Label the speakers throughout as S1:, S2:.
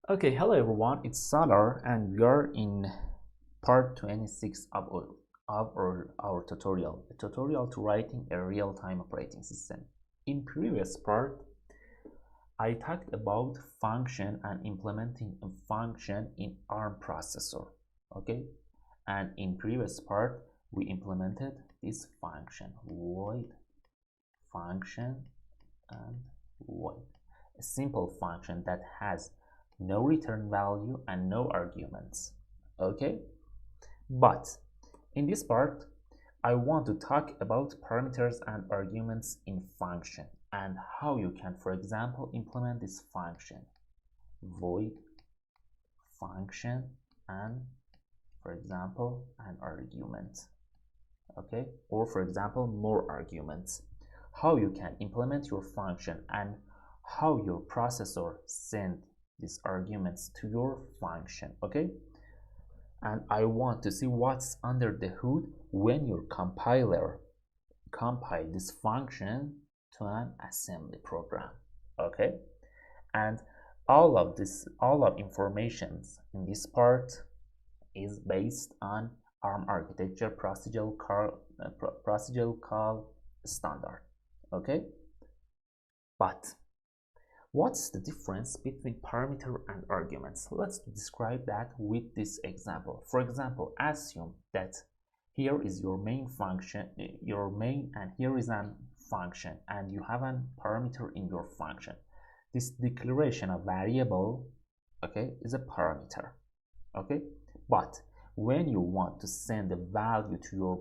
S1: Okay, hello everyone, it's Salar and we are in part 26 of our tutorial, a tutorial to writing a real-time operating system. In previous part, I talked about function and implementing a function in ARM processor, okay? And in previous part, we implemented this function, void function and void, a simple function that has no return value and no arguments. Okay, but in this part I want to talk about parameters and arguments in function and how you can, for example, implement this function void function and, for example, an argument. Okay, or for example more arguments, how you can implement your function and how your processor send these arguments to your function. Okay, and I want to see what's under the hood when your compiler compile this function to an assembly program. Okay, and all of informations in this part is based on ARM architecture procedural call standard. Okay, but what's the difference between parameter and arguments? Let's describe that with this example. For example, assume that here is your main function, and here is a function, and you have a parameter in your function. This declaration of variable, okay, is a parameter. Okay, but when you want to send a value to your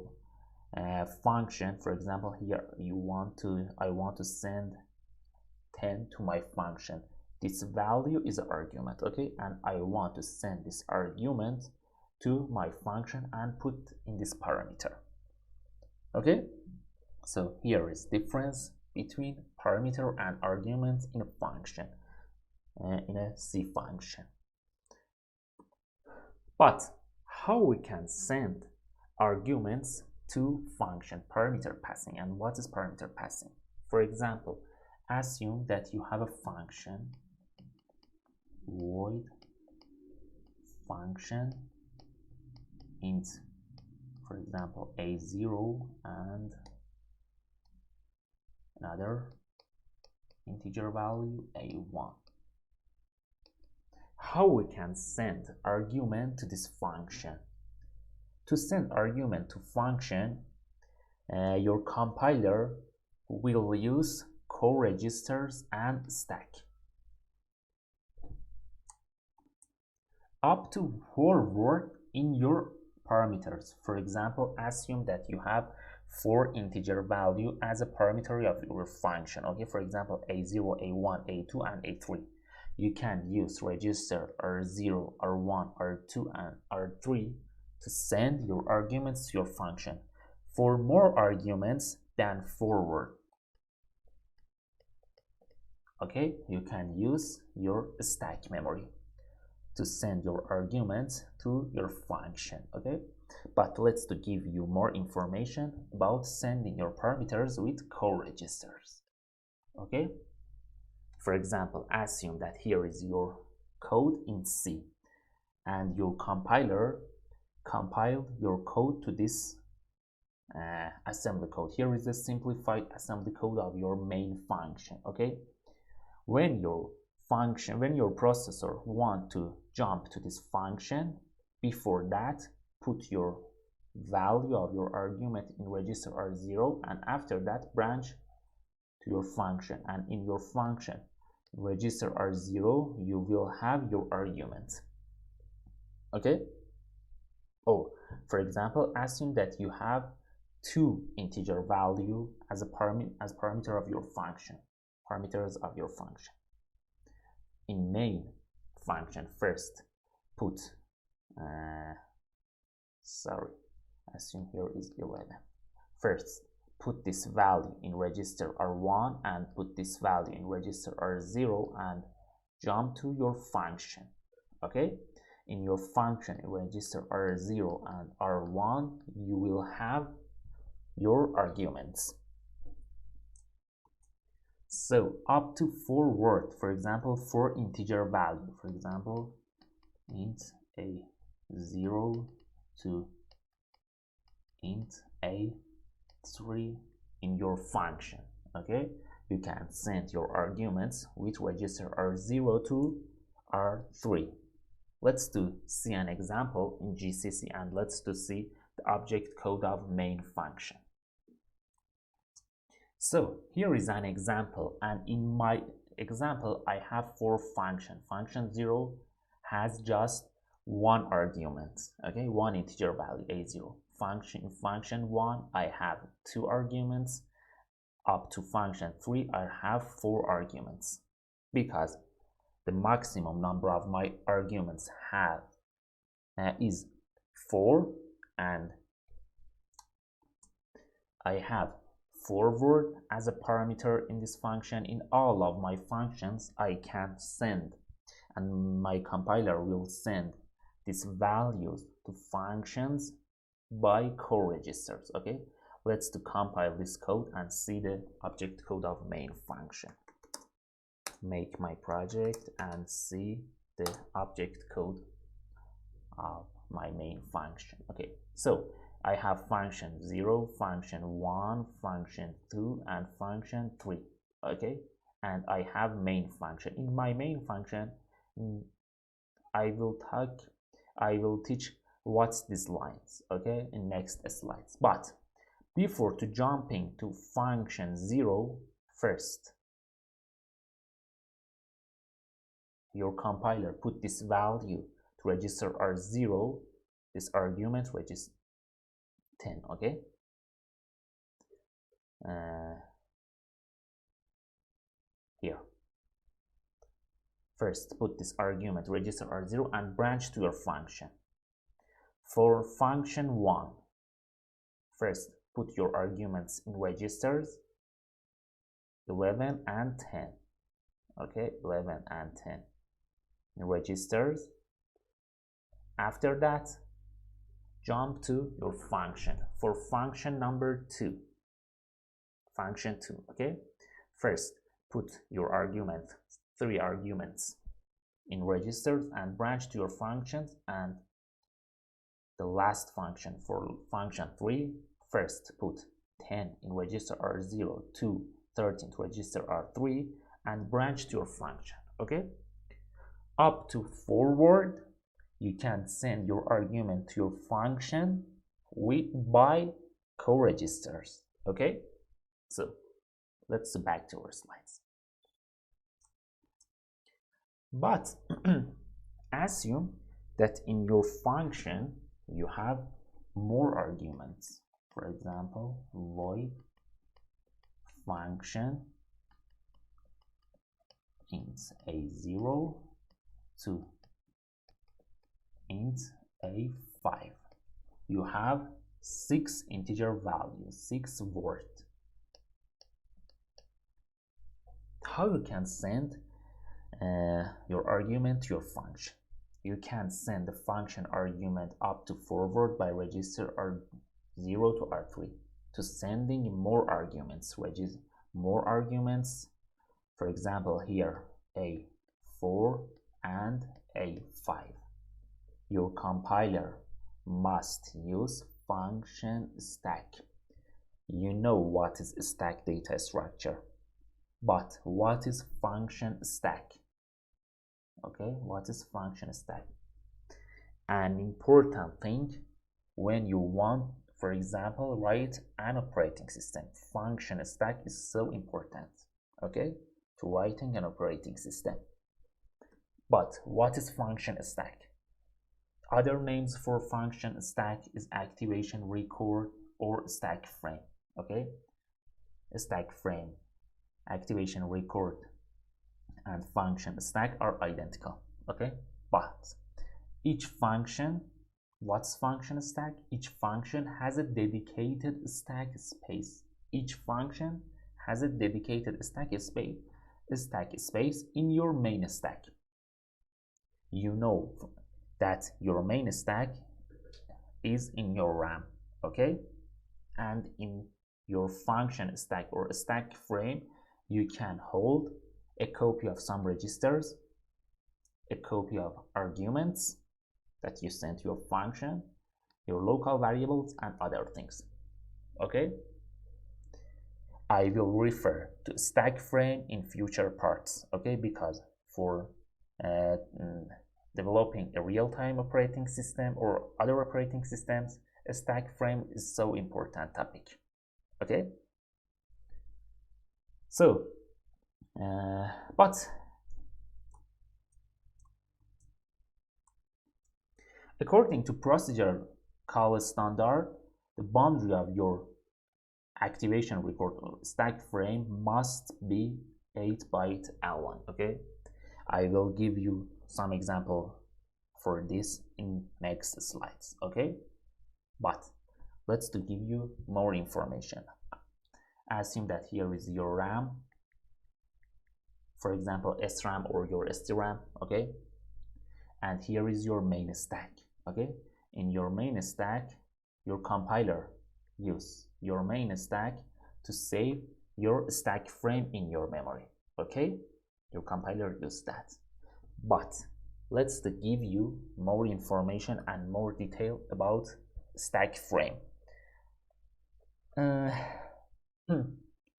S1: function, for example, here I want to send 10 to my function. This value is an argument, okay, and I want to send this argument to my function and put in this parameter. Okay, so here is difference between parameter and argument in a function, in a C function. But how we can send arguments to function parameter passing, and what is parameter passing? For example, assume that you have a function void function int, for example a0 and another integer value a1. How we can send argument to this function? To send argument to function, your compiler will use co-registers and stack. Up to 4 words in your parameters. For example, assume that you have 4 integer value as a parameter of your function. Okay, for example, a0, a1, a2, and a3. You can use register r0, r1, r2, and r3 to send your arguments to your function. For more arguments than 4 words, okay, you can use your stack memory to send your arguments to your function. Okay, but let's to give you more information about sending your parameters with co-registers. Okay, for example, assume that here is your code in C and your compiler compiled your code to this assembly code. Here is a simplified assembly code of your main function. Okay, when your processor want to jump to this function, before that put your value of your argument in register r0, and after that branch to your function, and in your function register r0 you will have your argument. Okay, oh, for example, assume that you have 2 integer value as parameter of your function, parameters of your function. In main function, first put assume here is 11. First put this value in register r1 and put this value in register r0 and jump to your function. Okay, in your function in register r0 and r1 you will have your arguments. So up to 4 words, for example, 4 integer value, for example, int a 0 to int a 3 in your function. Okay, you can send your arguments with register r0 to r3. Let's see an example in GCC, and let's see the object code of main function. So here is an example, and in my example I have 4 functions. Function 0 has just 1 argument, okay, 1 integer value a0. Function 1 I have 2 arguments. Up to function 3 I have 4 arguments, because the maximum number of my arguments is 4, and I have 4 word as a parameter in this function. In all of my functions I can send, and my compiler will send these values to functions by co-registers. Okay, let's compile this code and see the object code of main function. Make my project and see the object code of my main function. Okay, so I have function 0, function 1, function 2, and function 3. Okay, and I have main function. In my main function, I will teach what's these lines, okay, in next slides. But before jumping to function 0, first your compiler put this value to register r0, this argument register 10. Okay, here first put this argument register r0 and branch to your function. For function 1, first put your arguments in registers 11 and 10. Okay, 11 and 10 in registers. After that, jump to your function. For function number 2, function 2, okay, first put your 3 arguments in registers and branch to your functions. And the last function, for function 3, first put 10 in register r0 to 13 to register r3 and branch to your function. Okay, up to 4 word you can send your argument to your function by co-registers. Okay, so let's back to our slides. But assume that in your function you have more arguments. For example, void function int a0 to int a5. You have 6 integer values, 6 words. How you can send your argument to your function? You can send the function argument up to 4 words by register r0 to r3. To sending more arguments, more arguments, for example here a4 and a5. Your compiler must use function stack. You know what is stack data structure, but what is function stack? Okay, what is function stack? An important thing when you want, for example, write an operating system, function stack is so important, okay, to writing an operating system. But what is function stack? Other names for function stack is activation record or stack frame. Okay, stack frame, activation record, and function stack are identical. Okay, but each function, what's function stack? Each function has a dedicated stack space. Each function has a dedicated stack space in your main stack. You know that your main stack is in your RAM, okay, and in your function stack or stack frame you can hold a copy of some registers, a copy of arguments that you send to your function, your local variables, and other things. Okay, I will refer to stack frame in future parts, okay, because for developing a real-time operating system or other operating systems, a stack frame is so important topic. Okay, so but according to procedure call standard, the boundary of your activation record stack frame must be 8-byte L1. Okay, I will give you some example for this in next slides. Okay, but let's to give you more information. Assume that here is your RAM, for example SRAM or your STRAM. Okay, and here is your main stack. Okay, in your main stack, your compiler use your main stack to save your stack frame in your memory. Okay, your compiler uses that. But let's give you more information and more detail about stack frame.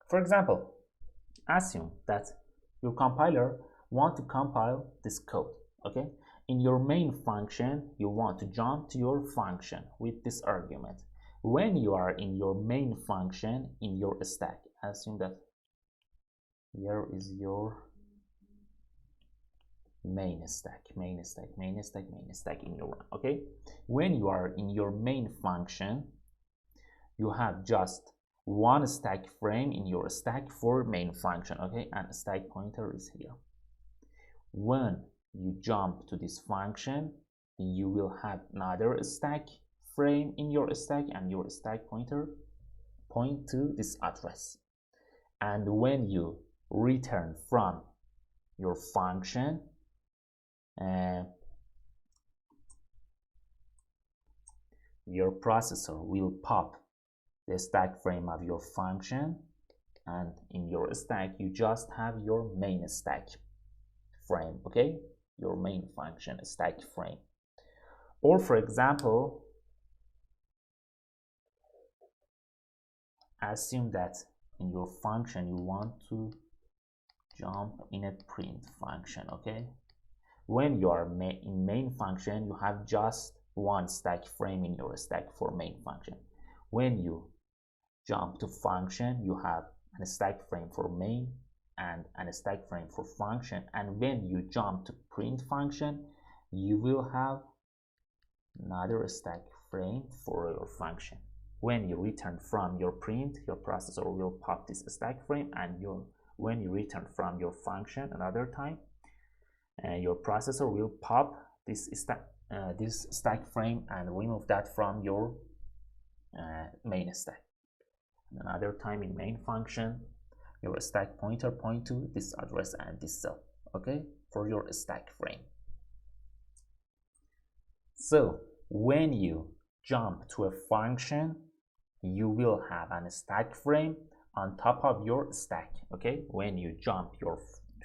S1: For example, assume that your compiler want to compile this code. Okay, in your main function you want to jump to your function with this argument. When you are in your main function in your stack, assume that here is your main stack in your RAM. Okay, when you are in your main function, you have just one stack frame in your stack for main function. Okay, and stack pointer is here. When you jump to this function, you will have another stack frame in your stack, and your stack pointer point to this address. And when you return from your function, your processor will pop the stack frame of your function, and in your stack you just have your main stack frame. Okay, your main function stack frame. Or for example, assume that in your function you want to jump in a print function. Okay, when you are in main function, you have just one stack frame in your stack for main function. When you jump to function, you have a stack frame for main and a stack frame for function. And when you jump to print function, you will have another stack frame for your function. When you return from your print, your processor will pop this stack frame, and when you return from your function another time, your processor will pop this stack frame and remove that from your main stack. Another time in main function, your stack pointer point to this address and this cell. Okay, for your stack frame. So when you jump to a function, you will have a stack frame on top of your stack. Okay, when you jump to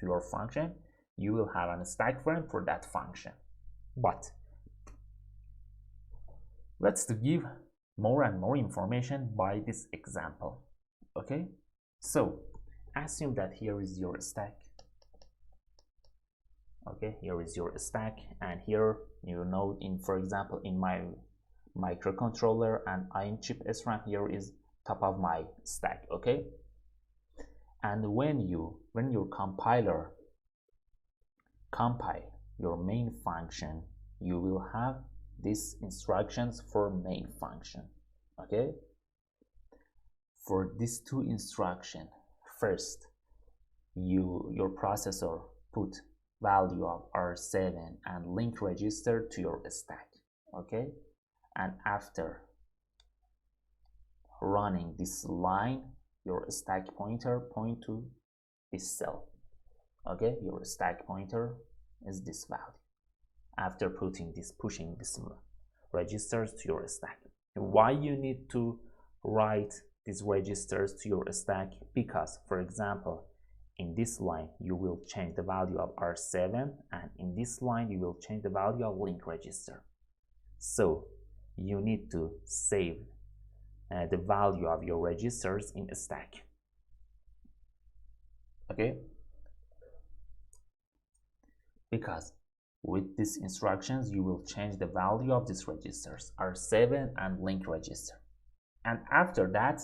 S1: your function, you will have a stack frame for that function. But let's give more and more information by this example. Okay, so assume that here is your stack. Okay, here is your stack, and here you know, in for example in my microcontroller and ion chip SRAM, here is top of my stack. Okay, and when your compiler compile your main function, you will have these instructions for main function. Okay, for these two instructions, first your processor put value of R7 and link register to your stack. Okay, and after running this line, your stack pointer point to this cell. Okay, your stack pointer is this value after pushing these registers to your stack. Why you need to write these registers to your stack? Because for example, in this line you will change the value of R7, and in this line you will change the value of link register. So you need to save the value of your registers in a stack. Okay, because with these instructions you will change the value of these registers, R7 and link register, and after that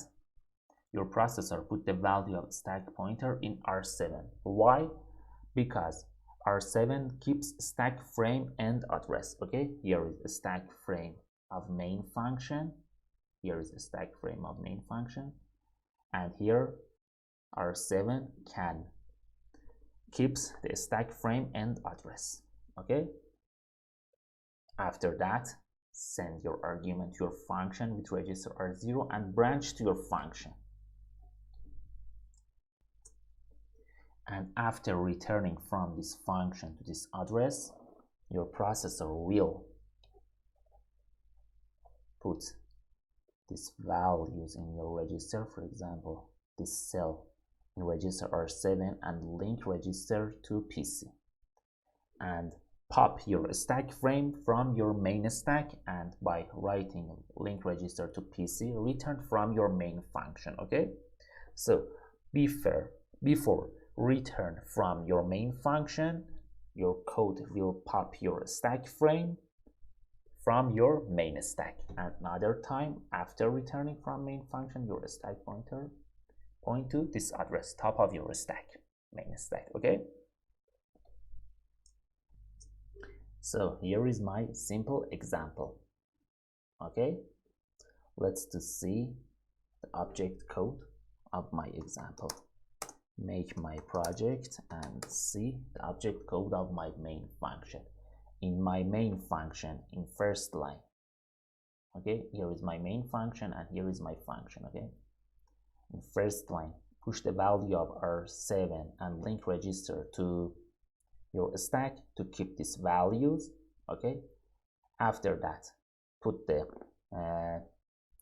S1: your processor put the value of stack pointer in R7. Why? Because R7 keeps stack frame and address. Okay, here is a stack frame of main function, here is a stack frame of main function, and here R7 keeps the stack frame and address. Okay, after that send your argument to your function with register R0 and branch to your function. And after returning from this function to this address, your processor will put these values in your register, for example this cell in register R7 and link register to PC, and pop your stack frame from your main stack, and by writing link register to PC return from your main function. Okay, so before return from your main function, your code will pop your stack frame from your main stack, and another time after returning from main function your stack pointer point to this address, top of your stack, main stack. Okay, so here is my simple example. Okay, let's see the object code of my example. Make my project and see the object code of my main function. In my main function, in first line, okay, here is my main function and here is my function. Okay, in first line push the value of R7 and link register to your stack to keep these values. Okay, after that put the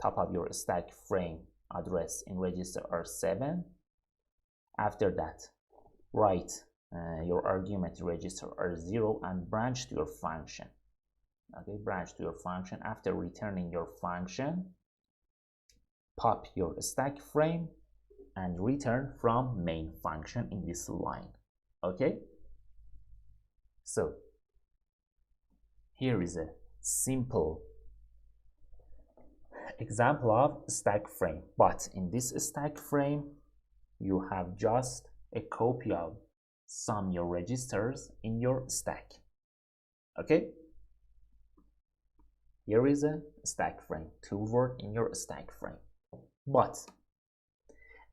S1: top of your stack frame address in register R7. After that write your argument register R0 and branch to your function. Okay, branch to your function. After returning your function, pop your stack frame and return from main function in this line. Okay, so here is a simple example of stack frame, but in this stack frame you have just a copy of some your registers in your stack. Okay, here is a stack frame, toolword in your stack frame, but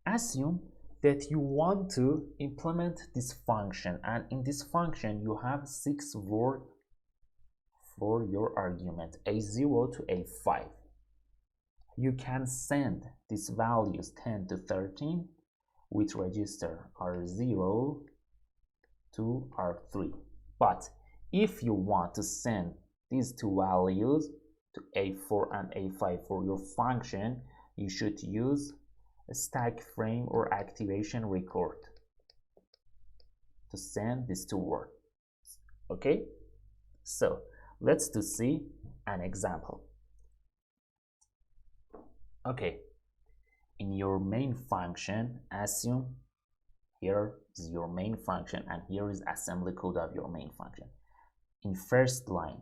S1: assume that you want to implement this function, and in this function you have 6 words for your argument A0 to A5. You can send these values 10 to 13 with register R0 to R3, but if you want to send these two values to A4 and A5 for your function, you should use a stack frame or activation record to send these two words. Okay, so let's see an example. Okay, in your main function, assume here is your main function and here is assembly code of your main function. In first line,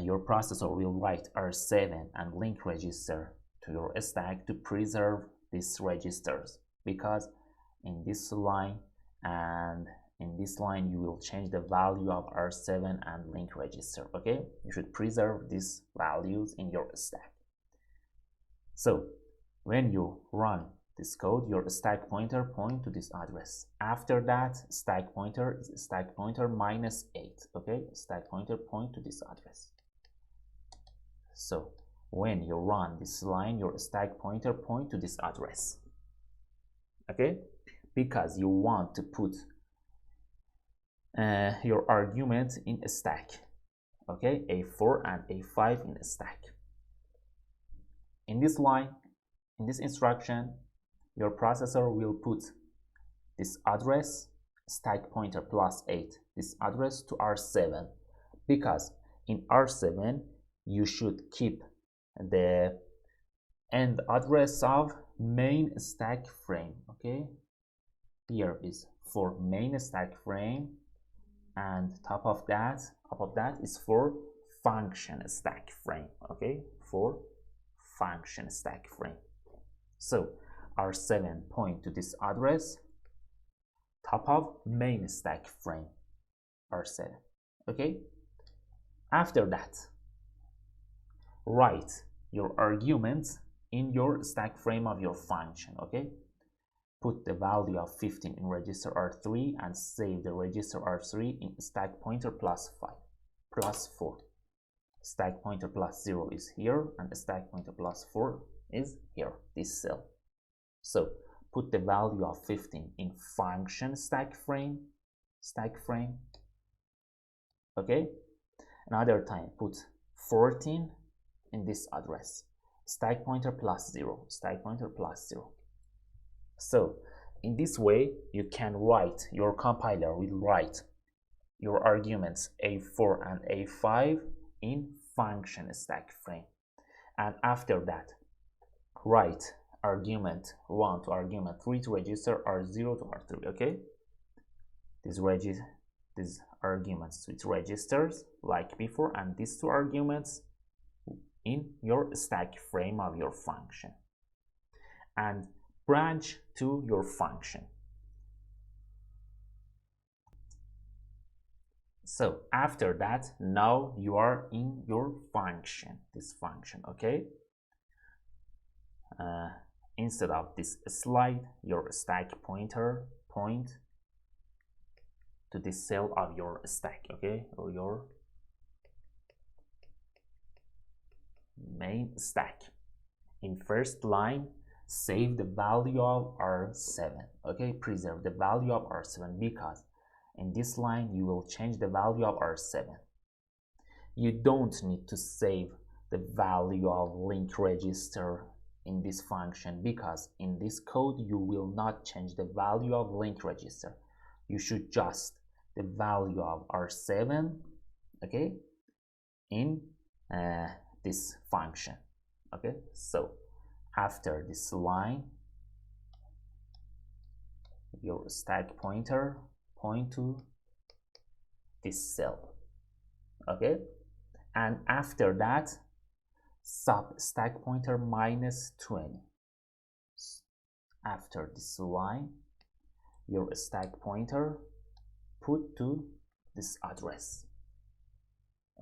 S1: your processor will write R7 and link register to your stack to preserve these registers, because in this line and in this line you will change the value of R7 and link register. Okay, you should preserve these values in your stack. So when you run this code, your stack pointer point to this address. After that, stack pointer is stack pointer -8. Okay, stack pointer point to this address. So when you run this line, your stack pointer point to this address. Okay, because you want to put your argument in a stack. Okay, A4 and A5 in a stack. In this line, in this instruction, your processor will put this address stack pointer plus 8, this address to R7, because in R7 you should keep the end address of main stack frame. Okay, here is for main stack frame, and top of that is for function stack frame. Okay, for function stack frame. So R7 point to this address, top of main stack frame R7. Okay, after that write your arguments in your stack frame of your function. Okay, put the value of 15 in register R3 and save the register R3 in stack pointer plus 5 plus 4. Stack pointer plus 0 is here and stack pointer plus 4 is here, this cell. So put the value of 15 in function stack frame. Okay, another time put 14 in this address, stack pointer plus 0, stack pointer plus 0. So in this way you can write, your compiler will write your arguments A4 and A5 in function stack frame, and after that write argument 1 to argument 3 to register R0 to R3. Okay, these arguments with registers like before, and these two arguments in your stack frame of your function, and branch to your function. So after that, now you are in your function, this function. Okay, instead of this slide, your stack pointer point to this cell of your stack. Okay, or your main stack. In first line, save the value of R7. Okay, preserve the value of R7, because in this line you will change the value of R7. You don't need to save the value of link register in this function, because in this code you will not change the value of link register. You should just the value of R7, okay, in this function. Okay, so after this line, your stack pointer point to this cell. Okay, and after that sub stack pointer minus 20. After this line, your stack pointer put to this address.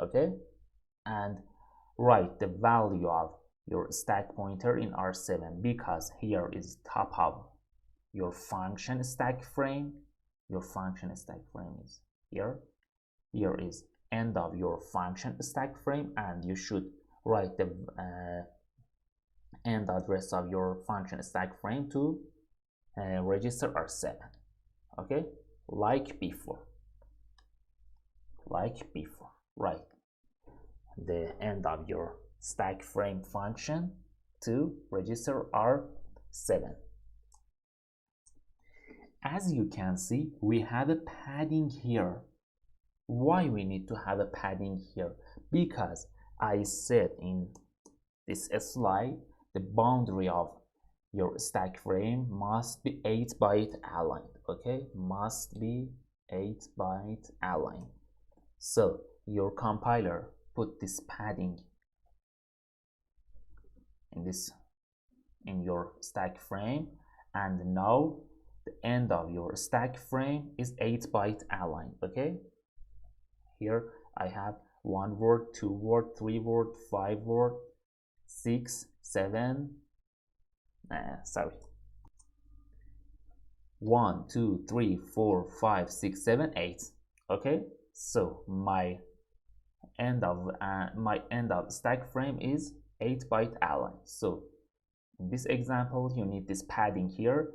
S1: Okay, and write the value of your stack pointer in R7, because here is top of your function stack frame. Your function stack frame is here. Here is end of your function stack frame, and you should write the end address of your function stack frame to register R7. Okay, like before. Right, the end of your stack frame function to register R7. As you can see, we have a padding here. Why we need to have a padding here? Because I said in this slide, the boundary of your stack frame must be 8-byte aligned. Okay, must be 8-byte aligned. So your compiler put this padding in your stack frame, and now the end of your stack frame is 8-byte aligned. Okay, here I have 1 word, 2 word, 3 word, 5 word, 6, 7, 1, 2, 3, 4, 5, 6, 7, 8. Okay, so my end of stack frame is 8-byte aligned. So in this example you need this padding here,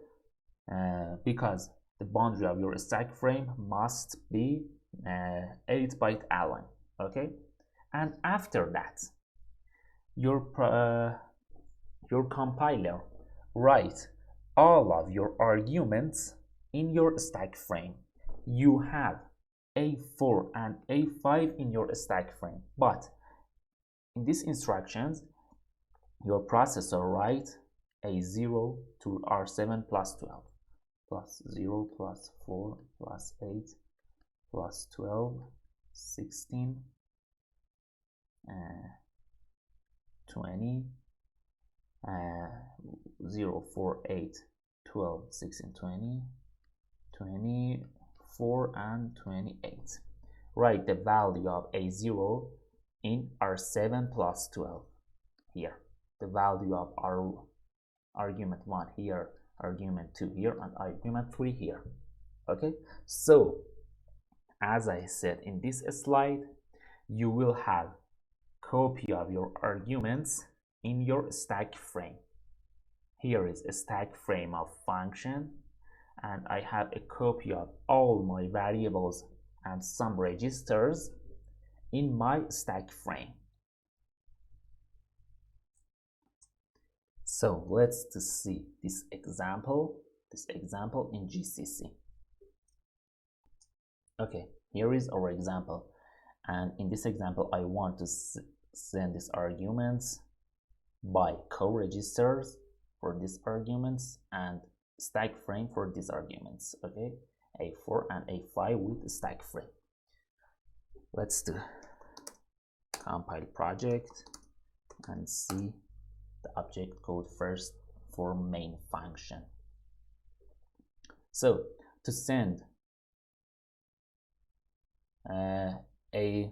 S1: because the boundary of your stack frame must be 8-byte aligned. Okay, and after that your compiler write all of your arguments in your stack frame, you have A4 and A5 in your stack frame, but in these instructions, your processor write A0 to R7 plus 12, plus 0 plus 4 plus 8 plus 12, 16, 20, 0, 4, 8, 12, 16, 20, 24, and 28. Write the value of A0 in R7 plus 12 here. The value of our argument 1 here, argument 2 here, and argument 3 here. Okay, so as I said in this slide, you will have copy of your arguments in your stack frame. Here is a stack frame of function, and I have a copy of all my variables and some registers in my stack frame. So let's see this example in GCC. Okay, here is our example, and in this example I want to send these arguments by co-registers for these arguments and stack frame for these arguments. Okay, A4 and A5 with stack frame. Let's do compile project and see the object code first for main function. So to send A0,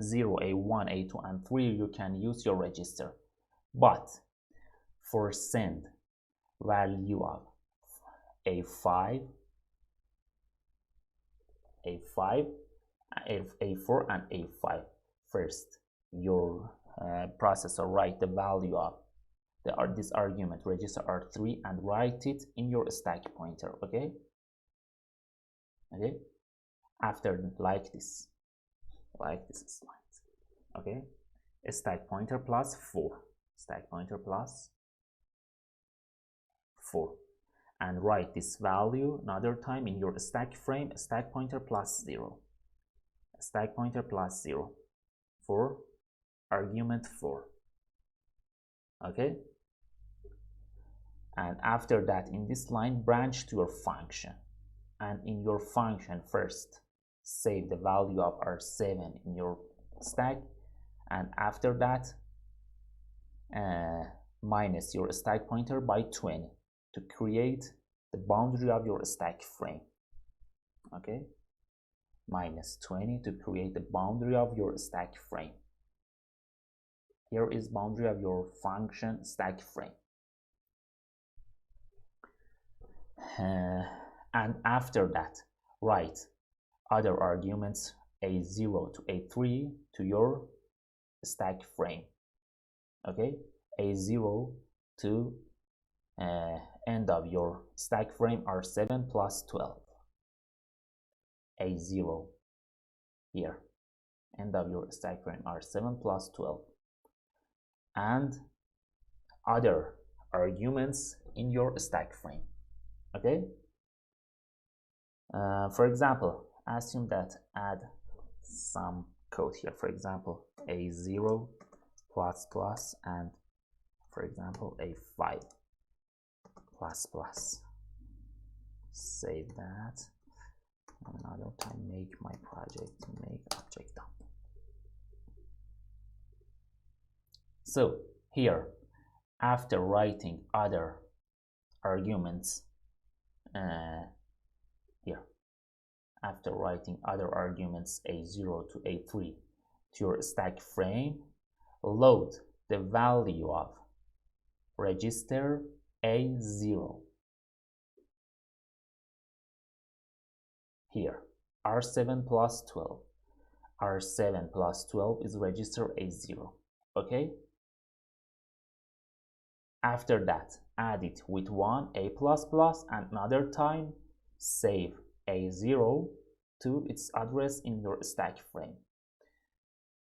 S1: A1, A2, and 3, you can use your register. But for send value of A5, A4, and A5, first your processor write the value of this argument register R3 and write it in your stack pointer. Okay, after like this slide. Okay, a stack pointer plus 4, stack pointer plus 4, and write this value another time in your stack frame, stack pointer plus 0, stack pointer plus 0 for argument 4. Okay, and after that in this line branch to your function, and in your function first save the value of R7 in your stack, and after that minus your stack pointer by 20 to create the boundary of your stack frame. Okay, minus 20 to create the boundary of your stack frame. Here is boundary of your function stack frame. And after that write other arguments A0 to A3 to your stack frame. Okay, A0 to end of your stack frame R7 plus 12, A0 here, end of your stack frame R7 plus 12, and other arguments in your stack frame. Okay, for example, assume that add some code here, for example A0 plus plus and for example A5 plus plus. Save that. Another time make my project, make object dump. So here after writing other arguments here, after writing other arguments A0 to A3 to your stack frame, load the value of register A0 here, R7 plus 12. R7 plus 12 is register A0. Okay, after that add it with 1 A++ and another time save A0 to its address in your stack frame.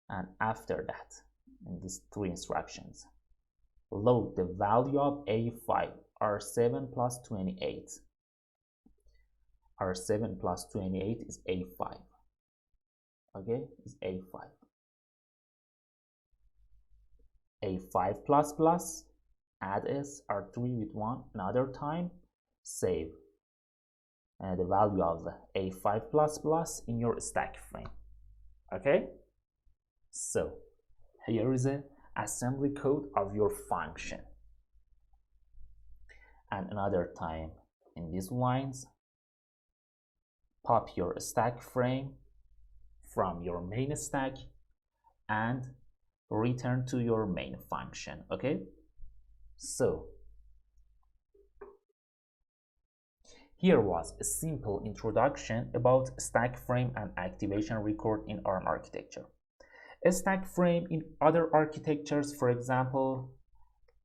S1: And after that, in these 3 instructions, load the value of A5 R7 plus 28 R7 plus 28 is A5. Okay, is A5. A5 plus plus, add S, R3 with 1, another time, save the value of A5 plus plus in your stack frame. Okay, so here is an assembly code of your function. And another time in these lines, pop your stack frame from your main stack and return to your main function. Okay, so here was a simple introduction about stack frame and activation record in ARM architecture. A stack frame in other architectures, for example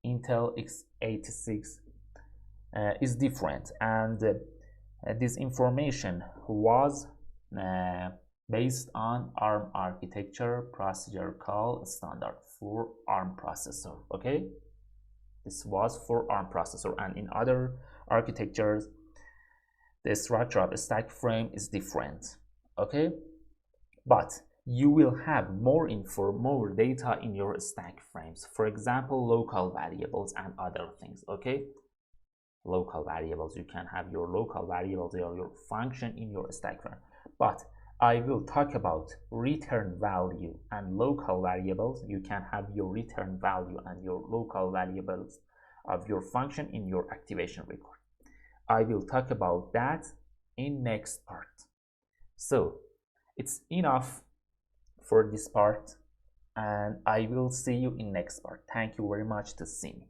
S1: Intel x86, is different, and this information was based on ARM architecture procedure call standard for ARM processor. Okay, this was for ARM processor, and in other architectures the structure of a stack frame is different. Okay, but you will have more info, more data in your stack frames, for example local variables and other things. Okay, local variables, you can have your local variables or your function in your stack frame, but I will talk about return value and local variables. You can have your return value and your local variables of your function in your activation record. I will talk about that in next part. So it's enough for this part, and I will see you in next part. Thank you very much to see me.